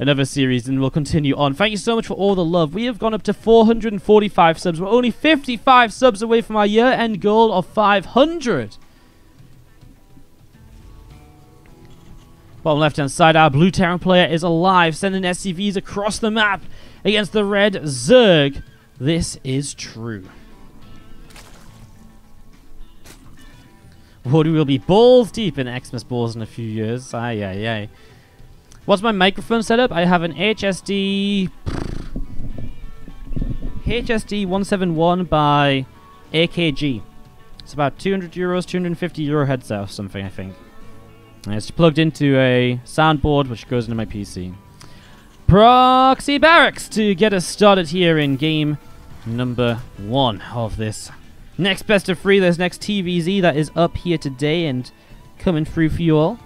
another series, and we'll continue on. Thank you so much for all the love. We have gone up to 445 subs. We're only 55 subs away from our year-end goal of 500. Bottom left-hand side, our blue Terran player is alive, sending SCVs across the map against the red Zerg. This is true. Wardy will be balls deep in Xmas balls in a few years. Aye, aye, aye. What's my microphone setup? I have an HSD 171 by AKG. It's about €200, €250 headset or something, I think. And it's plugged into a soundboard which goes into my PC. Proxy Barracks to get us started here in game number 1 of this next best of 3, this next TVZ that is up here today and coming through for you all.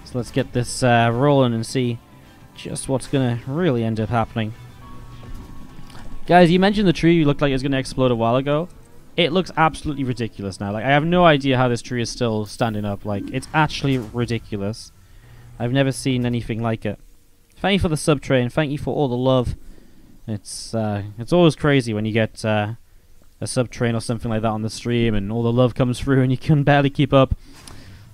So let's get this rolling and see just what's going to really end up happening. Guys, you mentioned the tree looked like it was going to explode a while ago. It looks absolutely ridiculous now. Like, I have no idea how this tree is still standing up. Like, it's actually ridiculous. I've never seen anything like it. Thank you for the sub train. Thank you for all the love. It's always crazy when you get a sub train or something like that on the stream and all the love comes through and you can barely keep up.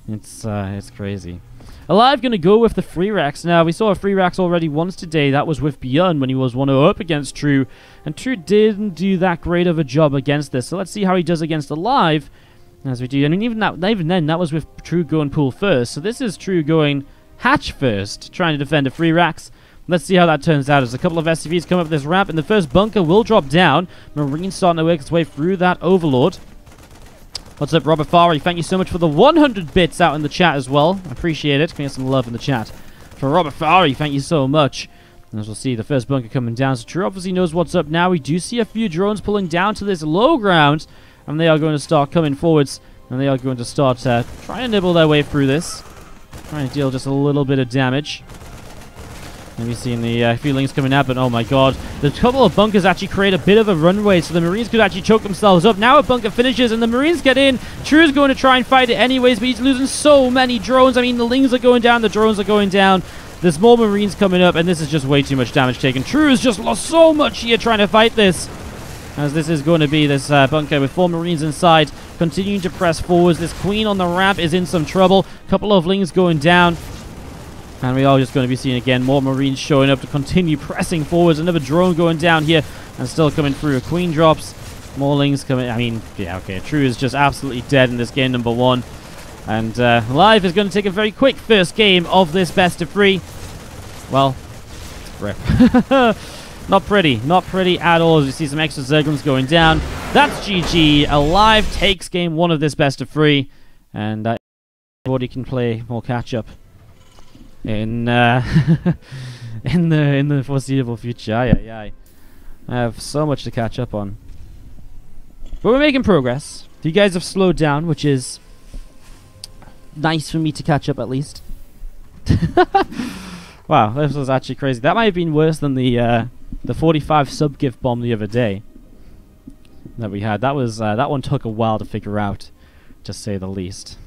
It's crazy. aLive going to go with the free racks. Now, we saw a free racks already once today. That was with Beyond when he was 1-0 up against True. And True didn't do that great of a job against this. So let's see how he does against aLive. As we do. I mean, even then, that was with True going pool first. So this is True going hatch first, trying to defend a free racks. Let's see how that turns out. As a couple of SCVs come up this ramp, and the first bunker will drop down. Marine starting to work its way through that Overlord. What's up, Robert Farley? Thank you so much for the 100 bits out in the chat as well. I appreciate it. Can we get some love in the chat for Robert Farley? Thank you so much. And as we'll see, the first bunker coming down. So True obviously knows what's up now. We do see a few drones pulling down to this low ground, and they are going to start coming forwards, and they are going to start trying to nibble their way through this, trying to deal just a little bit of damage. Maybe seeing the feelings coming out, but oh my god. The couple of bunkers actually create a bit of a runway, so the Marines could actually choke themselves up. Now a bunker finishes, and the Marines get in. True's going to try and fight it anyways, but he's losing so many drones. I mean, the Lings are going down, the drones are going down. There's more Marines coming up, and this is just way too much damage taken. True has just lost so much here trying to fight this, as this is going to be this bunker with 4 Marines inside, continuing to press forwards. This Queen on the ramp is in some trouble. Couple of Lings going down. And we are just going to be seeing again more Marines showing up to continue pressing forwards. Another drone going down here and still coming through. A Queen drops. More Lings coming. I mean, yeah, okay. True is just absolutely dead in this game number 1. And aLive is going to take a very quick first game of this best of 3. Well, rip. Not pretty. Not pretty at all. As you see some extra Zerglings going down. That's GG. aLive takes game 1 of this best of 3. And everybody can play more catch-up in the foreseeable future. I have so much to catch up on, but we're making progress. You guys have slowed down, which is nice for me to catch up at least. Wow, this was actually crazy. That might have been worse than the 45 sub gift bomb the other day that we had. That was that one took a while to figure out, to say the least.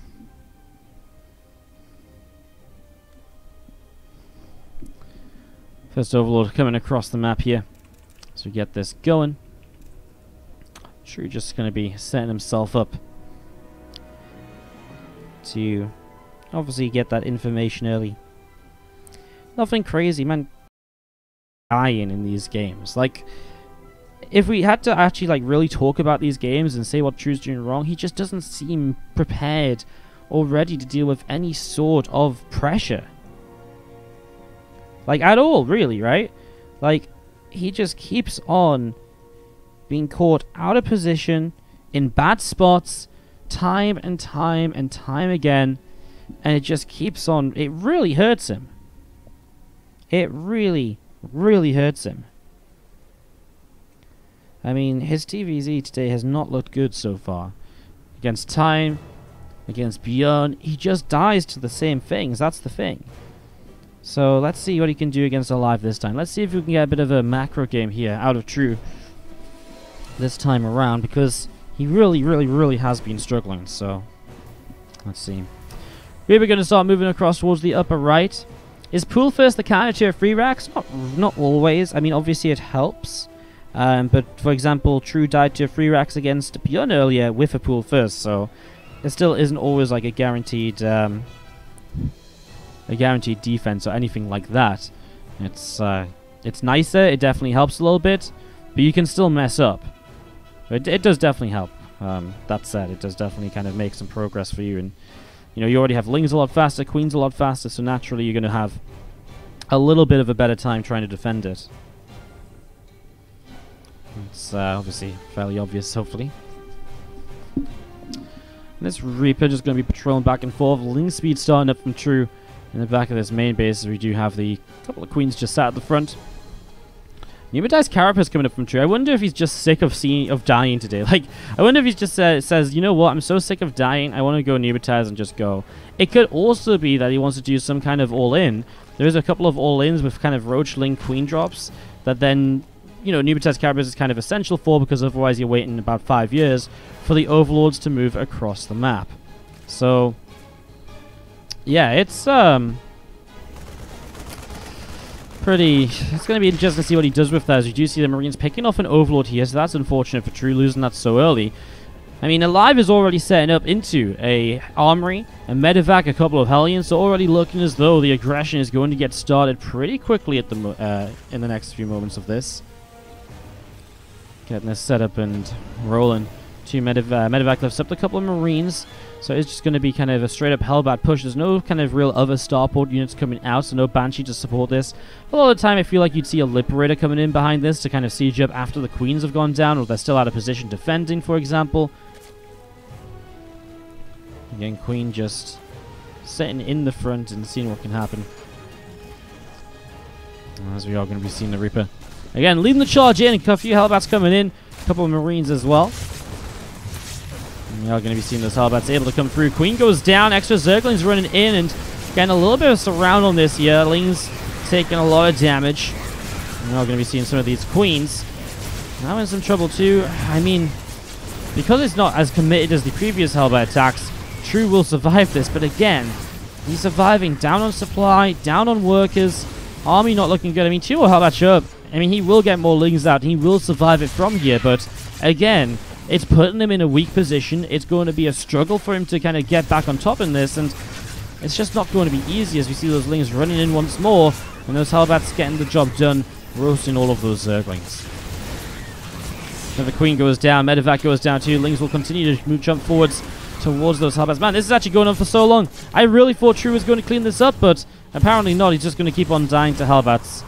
First Overlord coming across the map here. So we get this going. True just going to be setting himself up to obviously get that information early. Nothing crazy, man. Dying in these games. Like, if we had to actually like really talk about these games and say what True's doing wrong, he just doesn't seem prepared or ready to deal with any sort of pressure. Like, at all, really, right? Like, he just keeps on being caught out of position in bad spots time and time and time again, and it just keeps on. It really hurts him. It really, really hurts him. I mean, his TVZ today has not looked good so far. Against Time, against Beyond, he just dies to the same things. That's the thing. So let's see what he can do against aLive this time. Let's see if we can get a bit of a macro game here out of True this time around, because he really, really, really has been struggling. So let's see. Reaper going to start moving across towards the upper right. Is pool first the counter to a free racks? Not always. I mean, obviously it helps. But for example, True died to a free racks against Bjorn earlier with a pool first, so it still isn't always like a guaranteed defense or anything like that. It's nicer. It definitely helps a little bit, but you can still mess up. It does definitely help. That said, it does definitely kind of make some progress for you, and you know, you already have Lings a lot faster, Queens a lot faster, so naturally you're going to have a little bit of a better time trying to defend it. It's obviously fairly obvious, hopefully. And this Reaper just going to be patrolling back and forth. Ling speed starting up from True in the back of this main base, as we do have the couple of Queens just sat at the front. Pneumatize Carapace coming up from True. I wonder if he's just sick of dying today. Like, I wonder if he's just says, you know what, I'm so sick of dying, I want to go Pneumatize and just go. It could also be that he wants to do some kind of all-in. There's a couple of all-ins with kind of Roach Ling Queen drops that then, you know, Pneumatize Carapace is kind of essential for, because otherwise you're waiting about 5 years for the Overlords to move across the map. So, yeah, it's it's going to be interesting to see what he does with that, as you do see the Marines picking off an Overlord here, so that's unfortunate for True, losing that so early. I mean, aLive is already setting up into a Armory, a Medevac, a couple of Hellions, so already looking as though the aggression is going to get started pretty quickly at the in the next few moments of this. Getting this set up and rolling. Two Medevac lifts up a couple of Marines, so it's just going to be kind of a straight-up Hellbat push. There's no kind of real other starport units coming out, so no Banshee to support this. A lot of the time, I feel like you'd see a Liberator coming in behind this to kind of siege up after the Queens have gone down, or they're still out of position defending, for example. Again, Queen just sitting in the front and seeing what can happen. As we are going to be seeing the Reaper. Again, leading the charge in, a few Hellbats coming in, a couple of Marines as well. We are going to be seeing those Hellbats able to come through. Queen goes down, extra Zerglings running in, and getting a little bit of surround on this here. Ling's taking a lot of damage. We are going to be seeing some of these Queens. Now in some trouble too. I mean, because it's not as committed as the previous Hellbat attacks, True will survive this, but again, he's surviving down on supply, down on workers, army not looking good. I mean, 2 will Hellbat show up. I mean, he will get more Lings out, he will survive it from here, but again, it's putting him in a weak position. It's going to be a struggle for him to kind of get back on top in this, and it's just not going to be easy as we see those Lings running in once more, and those Hellbats getting the job done, roasting all of those Zerglings. Another Queen goes down, Medevac goes down too. Lings will continue to jump forwards towards those Hellbats. Man, this is actually going on for so long. I really thought True was going to clean this up, but apparently not. He's just going to keep on dying to Hellbats.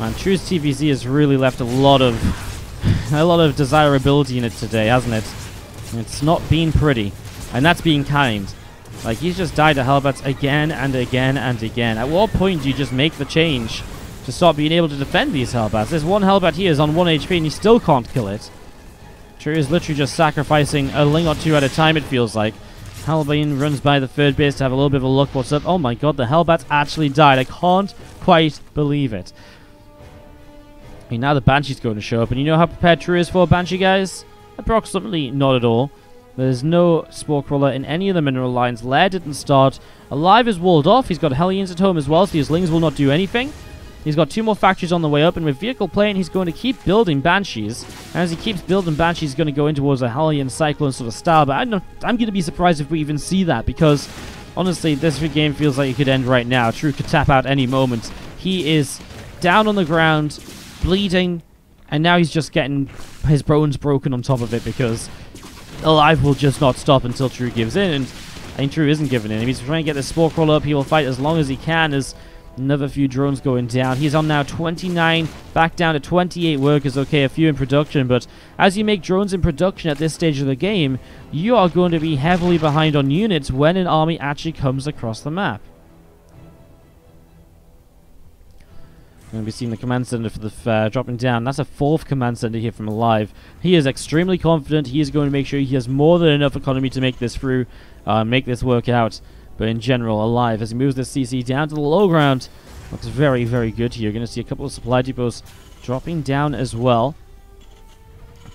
Man, True's TVZ has really left a lot of desirability in it today, hasn't it? It's not been pretty, and that's being kind. Like, he's just died to Hellbats again and again and again. At what point do you just make the change to start being able to defend these Hellbats? There's one Hellbat here is on 1 HP and he still can't kill it. True is literally just sacrificing a Ling or 2 at a time, it feels like. Hellbane runs by the third base to have a little bit of a look what's up. Oh my god, the Hellbats actually died. I can't quite believe it. I mean, now the Banshee's going to show up, and you know how prepared True is for a Banshee, guys? Approximately not at all. There's no Spore Crawler in any of the mineral lines. Lair didn't start. aLive is walled off. He's got Hellions at home as well, so his Lings will not do anything. He's got 2 more factories on the way up, and with Vehicle playing, he's going to keep building Banshees. And as he keeps building Banshees, he's going to go in towards a Hellion Cyclone sort of style, but I'm going to be surprised if we even see that, because honestly, this game feels like it could end right now. True could tap out any moment. He is down on the ground, bleeding, and now he's just getting his bones broken on top of it, because aLive will just not stop until True gives in, and I think True isn't giving in. If he's trying to get the Spore Crawler up, he will fight as long as he can, as another few drones going down. He's on now 29, back down to 28 workers. Okay, a few in production, but as you make drones in production at this stage of the game, you are going to be heavily behind on units when an army actually comes across the map. We're going to be seeing the command center for the dropping down. That's a 4th command center here from aLive. He is extremely confident. He is going to make sure he has more than enough economy to make this through, make this work out. But in general, aLive, as he moves this CC down to the low ground, looks very, very good here. You're going to see a couple of supply depots dropping down as well.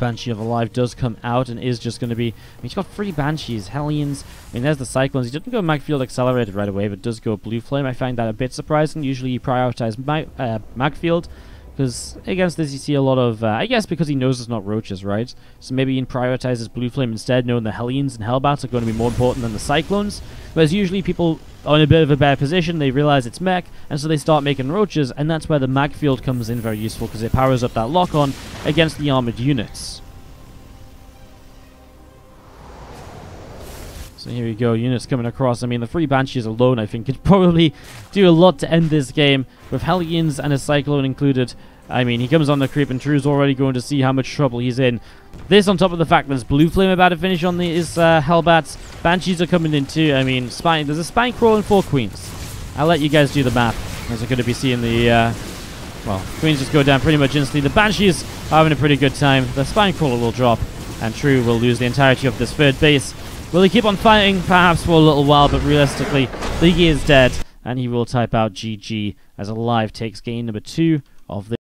Banshee of aLive does come out and is just going to be... I mean, he's got 3 Banshees, Hellions. I mean, there's the Cyclones. He didn't go Magfield Accelerated right away, but does go Blue Flame. I find that a bit surprising. Usually you prioritize Magfield, because against this you see a lot of... I guess because he knows it's not Roaches, right? So maybe he prioritizes Blue Flame instead, knowing the Hellions and Hellbats are going to be more important than the Cyclones. Whereas usually people are in a bit of a bad position, they realize it's mech, and so they start making Roaches, and that's where the Magfield comes in very useful, because it powers up that lock-on against the armored units. So here we go, units coming across. I mean, the 3 Banshees alone, I think, could probably do a lot to end this game, with Hellions and a Cyclone included. I mean, he comes on the creep, and True's already going to see how much trouble he's in. This on top of the fact that there's Blue Flame about to finish on his Hellbats. Banshees are coming in too. I mean, there's a Spine Crawl and 4 Queens. I'll let you guys do the math, as we're going to be seeing the... well, Queens just go down pretty much instantly. The Banshees are having a pretty good time. The Spine Crawler will drop, and True will lose the entirety of this 3rd base. Will he keep on fighting? Perhaps for a little while, but realistically, League is dead, and he will type out GG as aLive takes game number 2 of the